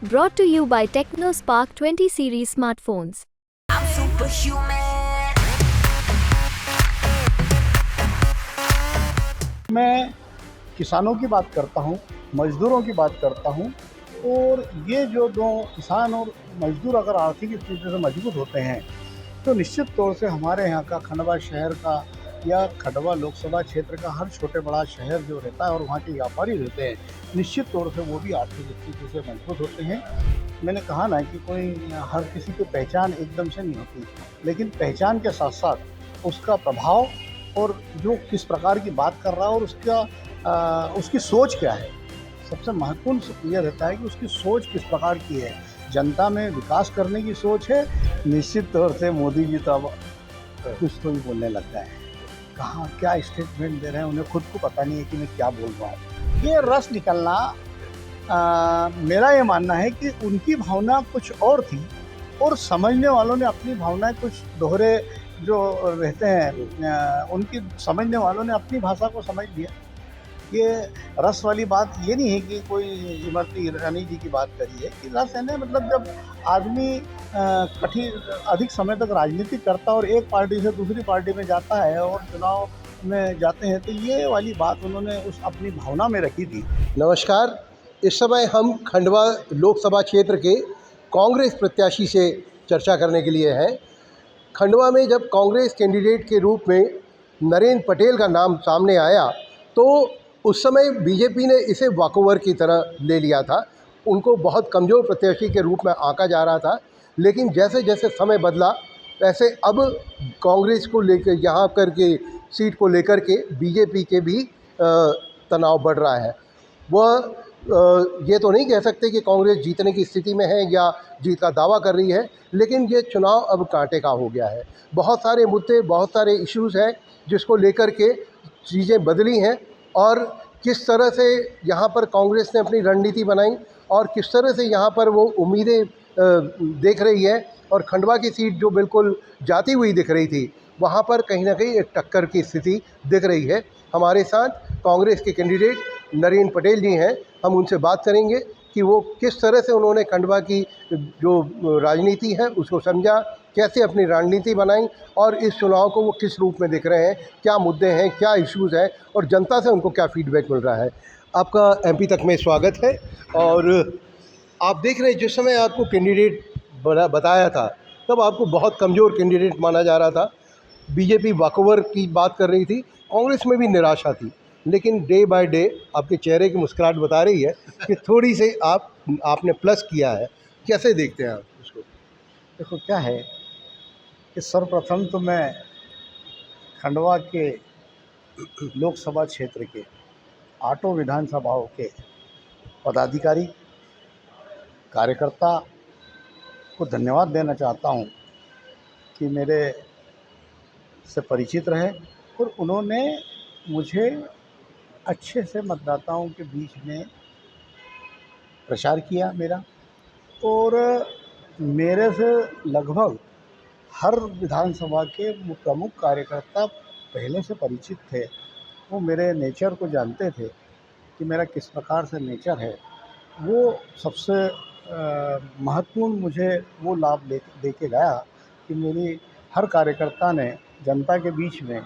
Brought to you by TechnoSpark 20 series smartphones. I'm superhuman. मैं किसानों की बात करता हूँ, मज़दूरों की बात करता हूँ और ये जो दो किसान और मज़दूर अगर आर्थिक स्थिति से मजबूत होते हैं तो निश्चित तौर से हमारे यहाँ का खंडवा शहर का या खंडवा लोकसभा क्षेत्र का हर छोटे बड़ा शहर जो रहता है और वहाँ के व्यापारी रहते हैं, निश्चित तौर से वो भी आर्थिक स्थिति से मजबूत होते हैं। मैंने कहा ना कि कोई हर किसी की पहचान एकदम से नहीं होती, लेकिन पहचान के साथ साथ उसका प्रभाव और जो किस प्रकार की बात कर रहा है और उसकी सोच क्या है, सबसे महत्वपूर्ण यह रहता है कि उसकी सोच किस प्रकार की है। जनता में विकास करने की सोच है। निश्चित तौर से मोदी जी तो अब कुछ तो भी बोलने लग गए हैं, कहाँ क्या स्टेटमेंट दे रहे हैं, उन्हें खुद को पता नहीं है कि मैं क्या बोल रहा हूँ। ये रस निकलना मेरा ये मानना है कि उनकी भावना कुछ और थी और समझने वालों ने अपनी भावनाएं कुछ दोहरे जो रहते हैं उनकी समझने वालों ने अपनी भाषा को समझ लिया। ये रस वाली बात ये नहीं है कि कोई इमरती ईरानी जी की बात करी है कि रस है ना, मतलब जब आदमी अधिक समय तक राजनीति करता और एक पार्टी से दूसरी पार्टी में जाता है और चुनाव में जाते हैं, तो ये वाली बात उन्होंने उस अपनी भावना में रखी थी। नमस्कार, इस समय हम खंडवा लोकसभा क्षेत्र के कांग्रेस प्रत्याशी से चर्चा करने के लिए हैं। खंडवा में जब कांग्रेस कैंडिडेट के रूप में नरेंद्र पटेल का नाम सामने आया तो उस समय बीजेपी ने इसे वॉकओवर की तरह ले लिया था। उनको बहुत कमज़ोर प्रत्याशी के रूप में आंका जा रहा था, लेकिन जैसे जैसे समय बदला वैसे अब कांग्रेस को लेकर यहाँ करके सीट को लेकर के बीजेपी के भी तनाव बढ़ रहा है। वह ये तो नहीं कह सकते कि कांग्रेस जीतने की स्थिति में है या जीत का दावा कर रही है, लेकिन ये चुनाव अब कांटे का हो गया है। बहुत सारे मुद्दे, बहुत सारे इश्यूज़ हैं जिसको लेकर के चीज़ें बदली हैं और किस तरह से यहाँ पर कांग्रेस ने अपनी रणनीति बनाई और किस तरह से यहाँ पर वो उम्मीदें देख रही है। और खंडवा की सीट जो बिल्कुल जाती हुई दिख रही थी, वहाँ पर कहीं ना कहीं एक टक्कर की स्थिति दिख रही है। हमारे साथ कांग्रेस के कैंडिडेट नरेंद्र पटेल जी हैं, हम उनसे बात करेंगे कि वो किस तरह से उन्होंने खंडवा की जो राजनीति है उसको समझा, कैसे अपनी रणनीति बनाई और इस चुनाव को वो किस रूप में देख रहे हैं, क्या मुद्दे हैं, क्या इश्यूज़ हैं और जनता से उनको क्या फीडबैक मिल रहा है। आपका एमपी तक में स्वागत है। और आप देख रहे हैं, जिस समय आपको कैंडिडेट बताया था तब आपको बहुत कमज़ोर कैंडिडेट माना जा रहा था। बीजेपी वॉकओवर की बात कर रही थी, कांग्रेस में भी निराशा थी, लेकिन डे बाय डे आपके चेहरे की मुस्कुराहट बता रही है कि थोड़ी से आपने प्लस किया है। कैसे देखते हैं आप उसको? देखो क्या है कि सर्वप्रथम तो मैं खंडवा के लोकसभा क्षेत्र के 8 विधानसभाओं के पदाधिकारी कार्यकर्ता को धन्यवाद देना चाहता हूं कि मेरे से परिचित रहे और उन्होंने मुझे अच्छे से मतदाताओं के बीच में प्रचार किया मेरा, और मेरे से लगभग हर विधानसभा के प्रमुख कार्यकर्ता पहले से परिचित थे। वो मेरे नेचर को जानते थे कि मेरा किस प्रकार से नेचर है। वो सबसे महत्वपूर्ण मुझे वो लाभ दे के गया कि मेरी हर कार्यकर्ता ने जनता के बीच में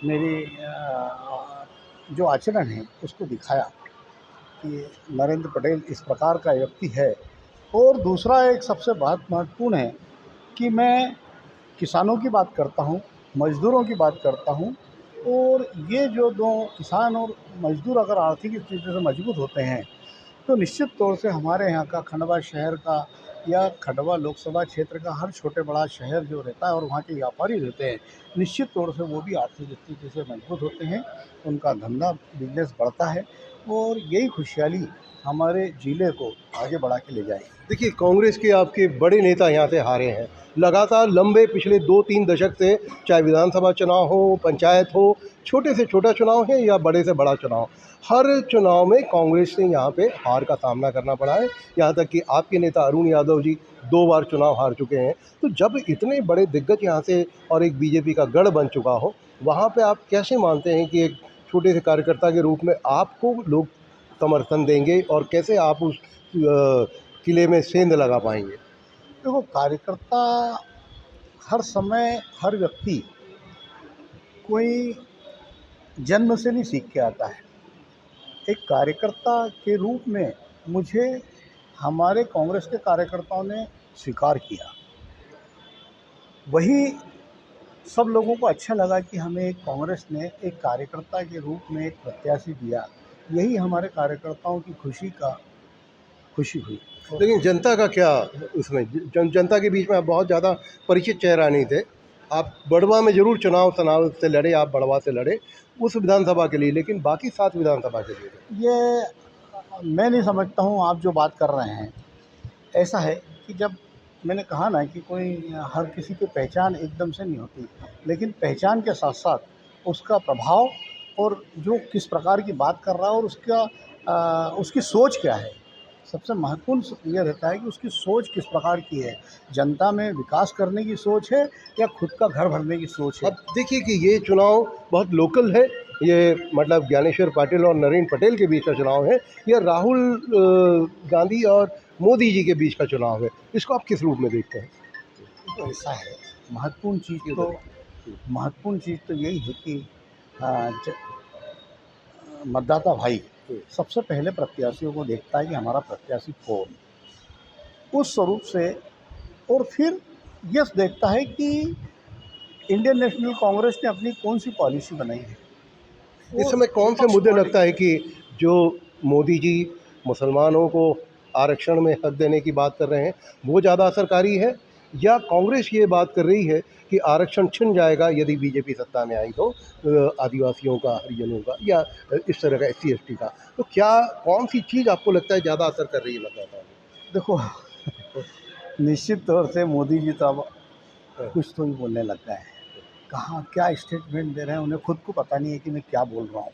मेरी जो आचरण है उसको दिखाया कि नरेंद्र पटेल इस प्रकार का व्यक्ति है। और दूसरा एक सबसे बात महत्वपूर्ण है कि मैं किसानों की बात करता हूँ, मज़दूरों की बात करता हूँ और ये जो दो किसान और मज़दूर अगर आर्थिक स्थिति से मजबूत होते हैं तो निश्चित तौर से हमारे यहाँ का खंडवा शहर का या खंडवा लोकसभा क्षेत्र का हर छोटे बड़ा शहर जो रहता है और वहाँ के व्यापारी रहते हैं, निश्चित तौर से वो भी आर्थिक स्थिति से मजबूत होते हैं, उनका धंधा बिजनेस बढ़ता है और यही खुशहाली हमारे ज़िले को आगे बढ़ा के ले जाएगी। देखिए, कांग्रेस के आपके बड़े नेता यहाँ से हारे हैं लगातार लंबे पिछले 2-3 दशक से, चाहे विधानसभा चुनाव हो, पंचायत हो, छोटे से छोटा चुनाव है या बड़े से बड़ा चुनाव, हर चुनाव में कांग्रेस से यहाँ पे हार का सामना करना पड़ा है। यहाँ तक कि आपके नेता अरुण यादव जी 2 बार चुनाव हार चुके हैं। तो जब इतने बड़े दिग्गज यहाँ से और एक बीजेपी का गढ़ बन चुका हो, वहाँ पे आप कैसे मानते हैं कि एक छोटे से कार्यकर्ता के रूप में आपको लोग समर्थन देंगे और कैसे आप उस किले में सेंध लगा पाएंगे? देखो, कार्यकर्ता हर समय, हर व्यक्ति कोई जन्म से नहीं सीख के आता है। एक कार्यकर्ता के रूप में मुझे हमारे कांग्रेस के कार्यकर्ताओं ने स्वीकार किया। वही सब लोगों को अच्छा लगा कि हमें एक कांग्रेस ने एक कार्यकर्ता के रूप में एक प्रत्याशी दिया। यही हमारे कार्यकर्ताओं की खुशी हुई। लेकिन जनता का क्या उसमें? जनता के बीच में आप बहुत ज़्यादा परिचित चेहरा नहीं थे। आप बड़वा में ज़रूर चुनाव से लड़े, आप बड़वा से लड़े उस विधानसभा के लिए, लेकिन बाकी 7 विधानसभा के लिए ये मैं नहीं समझता हूँ। आप जो बात कर रहे हैं, ऐसा है कि जब मैंने कहा ना कि कोई हर किसी की पहचान एकदम से नहीं होती, लेकिन पहचान के साथ साथ उसका प्रभाव और जो किस प्रकार की बात कर रहा है और उसकी सोच क्या है, सबसे महत्वपूर्ण ये रहता है कि उसकी सोच किस प्रकार की है। जनता में विकास करने की सोच है या खुद का घर भरने की सोच है। अब देखिए कि ये चुनाव बहुत लोकल है, ये मतलब ज्ञानेश्वर पाटिल और नरेंद्र पटेल के बीच का चुनाव है या राहुल गांधी और मोदी जी के बीच का चुनाव है? इसको आप किस रूप में देखते हैं? तो ऐसा है, महत्वपूर्ण चीज़ तो यही है कि मतदाता भाई सबसे पहले प्रत्याशियों को देखता है कि हमारा प्रत्याशी कौन, उस स्वरूप से, और फिर यह देखता है कि इंडियन नेशनल कांग्रेस ने अपनी कौन सी पॉलिसी बनाई है। इस समय कौन से मुद्दे लगता है कि जो मोदी जी मुसलमानों को आरक्षण में हक देने की बात कर रहे हैं वो ज़्यादा असरकारी है, या कांग्रेस ये बात कर रही है कि आरक्षण छिन जाएगा यदि बीजेपी सत्ता में आई तो आदिवासियों का, हरिजनों का या इस तरह का SC ST का? तो क्या कौन सी चीज़ आपको लगता है ज़्यादा असर कर रही है मतदाताओं में? देखो, निश्चित तौर से मोदी जी तो अब कुछ तो ही बोलने लग गए हैं। कहाँ क्या स्टेटमेंट दे रहे हैं, उन्हें खुद को पता नहीं है कि मैं क्या बोल रहा हूँ।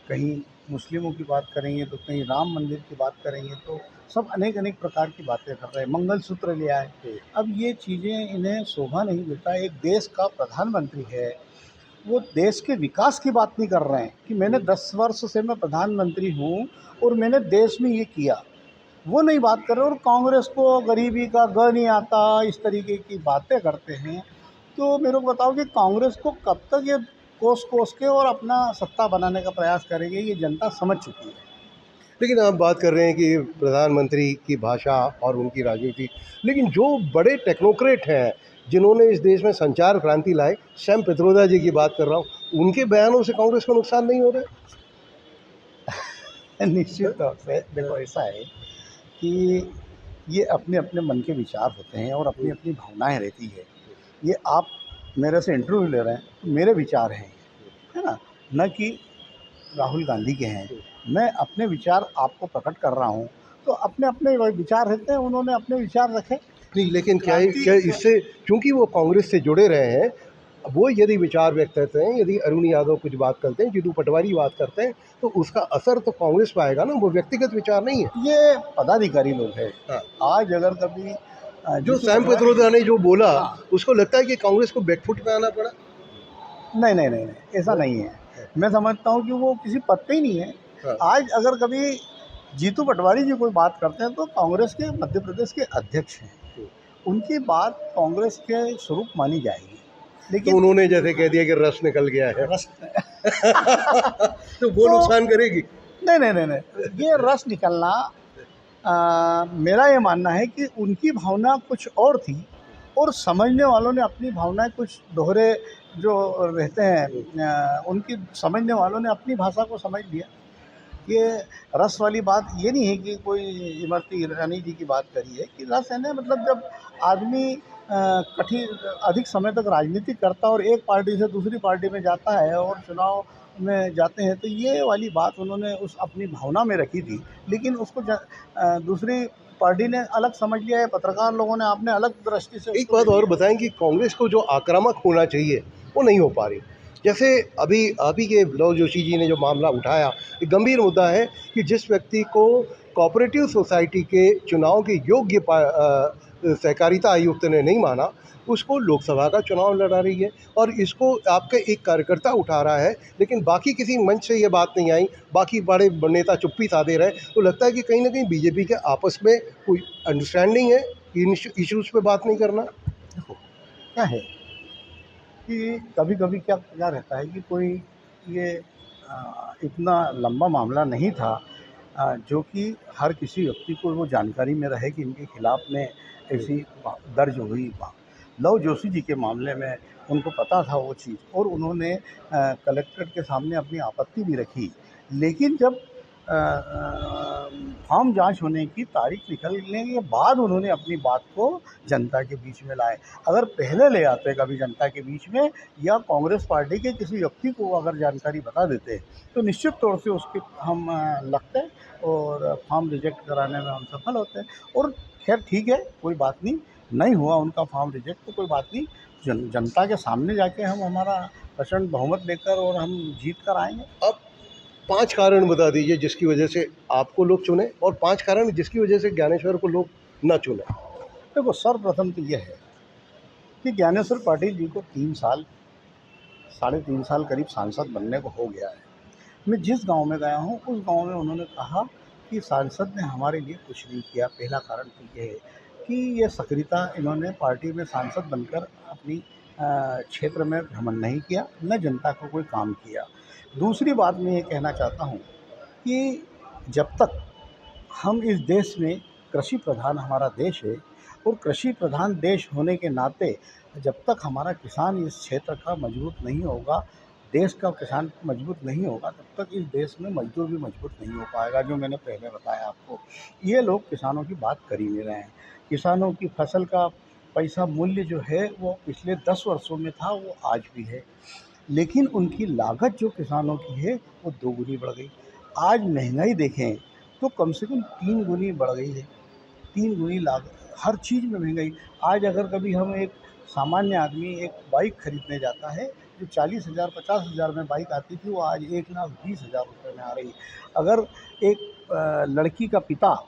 कहीं मुस्लिमों की बात करेंगे तो कहीं राम मंदिर की बात करेंगे, तो सब अनेक प्रकार की बातें कर रहे हैं। मंगलसूत्र ले आए। अब ये चीज़ें इन्हें शोभा नहीं देता। एक देश का प्रधानमंत्री है, वो देश के विकास की बात नहीं कर रहे हैं कि मैंने 10 वर्ष से मैं प्रधानमंत्री हूँ और मैंने देश में ये किया, वो नहीं बात कर रहे। और कांग्रेस को गरीबी का ग नहीं आता, इस तरीके की बातें करते हैं। तो मेरे को बताओ कि कांग्रेस को कब तक ये कोस के और अपना सत्ता बनाने का प्रयास करेंगे, ये जनता समझ चुकी है। लेकिन आप बात कर रहे हैं कि प्रधानमंत्री की भाषा और उनकी राजनीति, लेकिन जो बड़े टेक्नोक्रेट हैं जिन्होंने इस देश में संचार क्रांति लाई, सैम पित्रोदा जी की बात कर रहा हूँ, उनके बयानों से कांग्रेस को नुकसान नहीं हो रहा है? निश्चित तौर से देखो, ऐसा है कि ये अपने अपने मन के विचार होते हैं और अपनी अपनी भावनाएं रहती है। ये आप मेरे से इंटरव्यू ले रहे हैं, मेरे विचार हैं, है ना, न कि राहुल गांधी के हैं। मैं अपने विचार आपको प्रकट कर रहा हूँ, तो अपने अपने विचार रहते हैं, उन्होंने अपने विचार रखे। नहीं, लेकिन क्या इससे, चूंकि वो कांग्रेस से जुड़े रहे हैं, वो यदि विचार व्यक्त करते हैं, यदि अरुण यादव कुछ बात करते हैं, जीतू पटवारी बात करते हैं, तो उसका असर तो कांग्रेस पर आएगा ना, वो व्यक्तिगत विचार नहीं है। ये पदाधिकारी लोग हैं। हाँ। आज अगर कभी जो सैम पित्रोदा ने जो बोला, उसको लगता है कि कांग्रेस को बैकफुट पे आना पड़ा? नहीं, ऐसा नहीं है। मैं समझता हूँ कि वो किसी पद पे ही नहीं है। हाँ। आज अगर कभी जीतू पटवारी जी कोई बात करते हैं तो कांग्रेस के मध्य प्रदेश के अध्यक्ष हैं, उनकी बात कांग्रेस के स्वरूप मानी जाएगी। तो लेकिन उन्होंने जैसे कह दिया कि रस निकल गया है तो वो नुकसान करेगी? नहीं, ये रस निकलना, मेरा ये मानना है कि उनकी भावना कुछ और थी और समझने वालों ने अपनी भावनाएं कुछ दोहरे जो रहते हैं, उनकी समझने वालों ने अपनी भाषा को समझ लिया। ये रस वाली बात ये नहीं है कि कोई इमरती ईरानी जी की बात करी है कि रस है ना, मतलब जब आदमी अधिक समय तक राजनीति करता और एक पार्टी से दूसरी पार्टी में जाता है और चुनाव में जाते हैं, तो ये वाली बात उन्होंने उस अपनी भावना में रखी थी, लेकिन उसको दूसरी पार्टी ने अलग समझ लिया है, पत्रकार लोगों ने आपने अलग दृष्टि से। एक बात और बताएं कि कांग्रेस को जो आक्रामक होना चाहिए वो नहीं हो पा रही। जैसे अभी के लव जोशी जी ने जो मामला उठाया, एक गंभीर मुद्दा है कि जिस व्यक्ति को कोऑपरेटिव सोसाइटी के चुनाव के योग्य सहकारिता आयुक्त ने नहीं माना, उसको लोकसभा का चुनाव लड़ा रही है और इसको आपका एक कार्यकर्ता उठा रहा है, लेकिन बाकी किसी मंच से ये बात नहीं आई, बाकी बड़े नेता चुप्पी साधे रहे। तो लगता है कि कहीं ना कहीं बीजेपी के आपस में कोई अंडरस्टैंडिंग है, इन इश्यूज़ पे बात नहीं करना। देखो क्या है कि कभी कभी क्या क्या रहता है कि कोई ये इतना लंबा मामला नहीं था जो कि हर किसी व्यक्ति को वो जानकारी में रहे कि इनके खिलाफ में ऐसी दर्ज हुई लव जोशी जी के मामले में उनको पता था वो चीज़, और उन्होंने कलेक्ट्रेट के सामने अपनी आपत्ति भी रखी। लेकिन जब फॉर्म जांच होने की तारीख निकलने के बाद उन्होंने अपनी बात को जनता के बीच में लाए। अगर पहले ले आते कभी जनता के बीच में या कांग्रेस पार्टी के किसी व्यक्ति को अगर जानकारी बता देते तो निश्चित तौर से उसके हम लगते और फॉर्म रिजेक्ट कराने में हम सफल होते। और खैर ठीक है, कोई बात नहीं हुआ उनका फॉर्म रिजेक्ट तो कोई बात नहीं, जनता के सामने जाके हम हमारा प्रचंड बहुमत लेकर और हम जीत कर आएंगे। अब 5 कारण बता दीजिए जिसकी वजह से आपको लोग चुने, और 5 कारण जिसकी वजह से ज्ञानेश्वर को लोग ना चुने। देखो सर्वप्रथम तो यह है कि ज्ञानेश्वर पाटिल जी को 3 साल 3.5 साल करीब सांसद बनने को हो गया है। मैं जिस गांव में गया हूं उस गांव में उन्होंने कहा कि सांसद ने हमारे लिए कुछ नहीं किया। पहला कारण तो ये है कि ये सक्रियता इन्होंने पार्टी में सांसद बनकर अपनी क्षेत्र में भ्रमण नहीं किया, न जनता को कोई काम किया। दूसरी बात मैं ये कहना चाहता हूँ कि जब तक हम इस देश में कृषि प्रधान हमारा देश है और कृषि प्रधान देश होने के नाते जब तक हमारा किसान इस क्षेत्र का मजबूत नहीं होगा, देश का किसान मजबूत नहीं होगा, तब तक इस देश में मजदूर भी मजबूत नहीं हो पाएगा। जो मैंने पहले बताया आपको, ये लोग किसानों की बात कर ही नहीं रहे हैं। किसानों की फसल का पैसा मूल्य जो है वो पिछले 10 वर्षों में था, वो आज भी है, लेकिन उनकी लागत जो किसानों की है वो 2 गुनी बढ़ गई। आज महंगाई देखें तो कम से कम 3 गुनी बढ़ गई है, 3 गुनी लागत, हर चीज़ में महंगाई। आज अगर कभी हम एक सामान्य आदमी एक बाइक खरीदने जाता है, जो 40,000 50,000 में बाइक आती थी वो आज 1,20,000 रुपये में आ रही है। अगर एक लड़की का पिता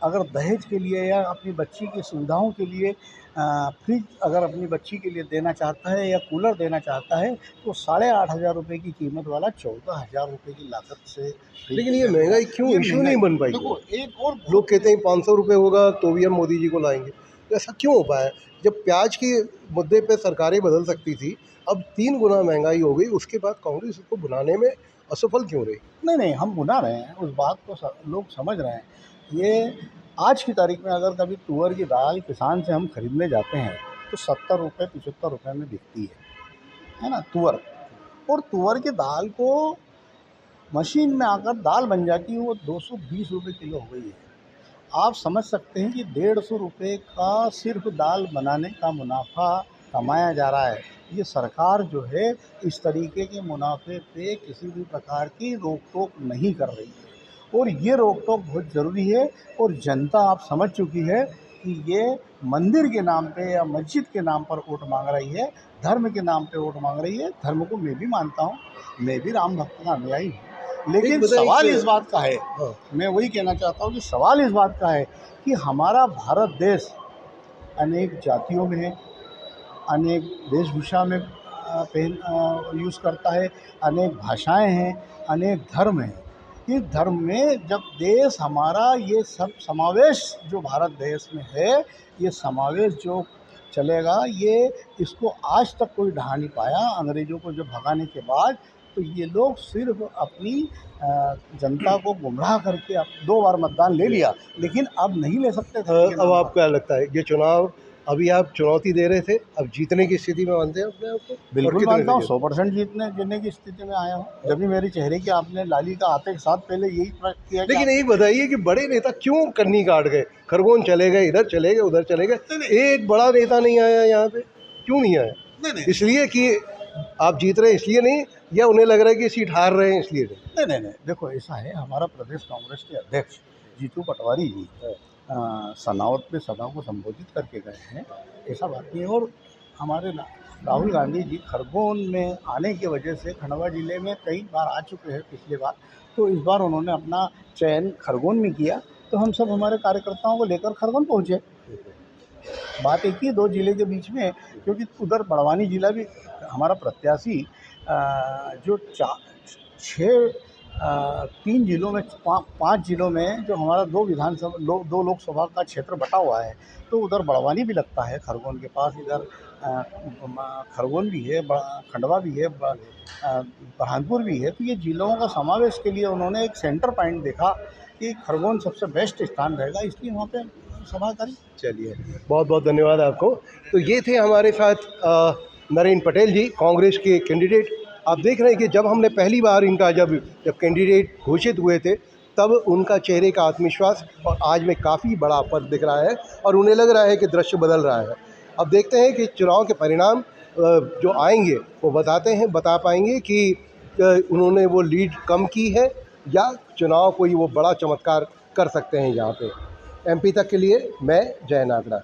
अगर दहेज के लिए या अपनी बच्ची की सुविधाओं के लिए फ्रिज अगर अपनी बच्ची के लिए देना चाहता है या कूलर देना चाहता है तो 8,500 रुपये की कीमत वाला 14,000 रुपये की लागत से। लेकिन ये महंगाई क्यों इशू नहीं बन पाई? देखो एक और लोग कहते हैं 500 रुपये होगा तो भी हम मोदी जी को लाएंगे, तो ऐसा क्यों हो पाया? जब प्याज के मुद्दे पे सरकारें बदल सकती थी, अब 3 गुना महंगाई हो गई, उसके बाद कांग्रेस उसको बुलाने में असफल क्यों रही? नहीं हम बुला रहे हैं, उस बात को लोग समझ रहे हैं। ये आज की तारीख में अगर कभी तुअर की दाल किसान से हम खरीदने जाते हैं तो 70 रुपये 75 रुपये में बिकती है ना तुअर, और तुअर की दाल को मशीन में आकर दाल बन जाती है वो 220 रुपये किलो हो गई है। आप समझ सकते हैं कि 150 रुपये का सिर्फ दाल बनाने का मुनाफा कमाया जा रहा है। ये सरकार जो है इस तरीके के मुनाफे पे किसी भी प्रकार की रोक टोक नहीं कर रही है, और ये रोक टोक बहुत ज़रूरी है। और जनता आप समझ चुकी है कि ये मंदिर के नाम पे या मस्जिद के नाम पर वोट मांग रही है, धर्म के नाम पे वोट मांग रही है। धर्म को मैं भी मानता हूँ, मैं भी राम भक्त का अनुयायी हूँ, लेकिन सवाल इस बात का है, मैं वही कहना चाहता हूँ कि सवाल इस बात का है कि हमारा भारत देश अनेक जातियों में है, अनेक वेशभूषा में यूज़ करता है, अनेक भाषाएं हैं, अनेक धर्म हैं। इस धर्म में जब देश हमारा ये सब समावेश जो भारत देश में है, ये समावेश जो चलेगा, ये इसको आज तक कोई ढहा नहीं पाया। अंग्रेज़ों को जब भगाने के बाद तो ये लोग सिर्फ अपनी जनता को गुमराह करके अब 2 बार मतदान ले लिया, लेकिन अब नहीं ले सकते थे। अब आपको क्या लगता है ये चुनाव, अभी आप चुनौती दे रहे थे, अब जीतने की स्थिति में मानते हैं अपने आप को? बिल्कुल मानता हूँ, 100% जीतने की स्थिति में आया हूँ। जब भी मेरे चेहरे की आपने लाली का आते के साथ पहले यही किया। लेकिन एक बताइए कि बड़े नेता क्यों कन्नी काट गए? खरगोन चले गए, इधर चले गए, उधर चले गए, एक बड़ा नेता नहीं आया यहाँ पे, क्यों नहीं आया? नहीं इसलिए कि आप जीत रहे हैं इसलिए नहीं, या उन्हें लग रहा है कि सीट हार रहे हैं इसलिए नहीं, देखो ऐसा है, हमारा प्रदेश कांग्रेस के अध्यक्ष जीतू पटवारी जी सनावत में सभा को संबोधित करके गए हैं, ऐसा बात नहीं है। और हमारे राहुल गांधी जी खरगोन में आने की वजह से खंडवा ज़िले में कई बार आ चुके हैं पिछली बार, तो इस बार उन्होंने अपना चयन खरगोन में किया, तो हम सब हमारे कार्यकर्ताओं को लेकर खरगोन पहुँचे। बात एक ही 2 ज़िले के बीच में है, क्योंकि उधर बड़वानी ज़िला भी हमारा प्रत्याशी जो 3 ज़िलों में 5 ज़िलों में जो हमारा 2 लोकसभा का क्षेत्र बटा हुआ है, तो उधर बड़वानी भी लगता है खरगोन के पास, इधर खरगोन भी है, खंडवा भी है, बुरहानपुर भी है। तो ये ज़िलों का समावेश के लिए उन्होंने एक सेंटर पॉइंट देखा कि खरगोन सबसे बेस्ट स्थान रहेगा, इसलिए वहाँ पे सभा करी। चलिए, बहुत बहुत धन्यवाद आपको। तो ये थे हमारे साथ नरेंद्र पटेल जी, कांग्रेस के कैंडिडेट। आप देख रहे हैं कि जब हमने पहली बार इनका जब कैंडिडेट घोषित हुए थे, तब उनका चेहरे का आत्मविश्वास और आज में काफ़ी बड़ा फर्क दिख रहा है और उन्हें लग रहा है कि दृश्य बदल रहा है। अब देखते हैं कि चुनाव के परिणाम जो आएंगे वो बता पाएंगे कि उन्होंने वो लीड कम की है या चुनाव कोई वो बड़ा चमत्कार कर सकते हैं यहाँ पे। MP तक के लिए मैं जय नागड़ा।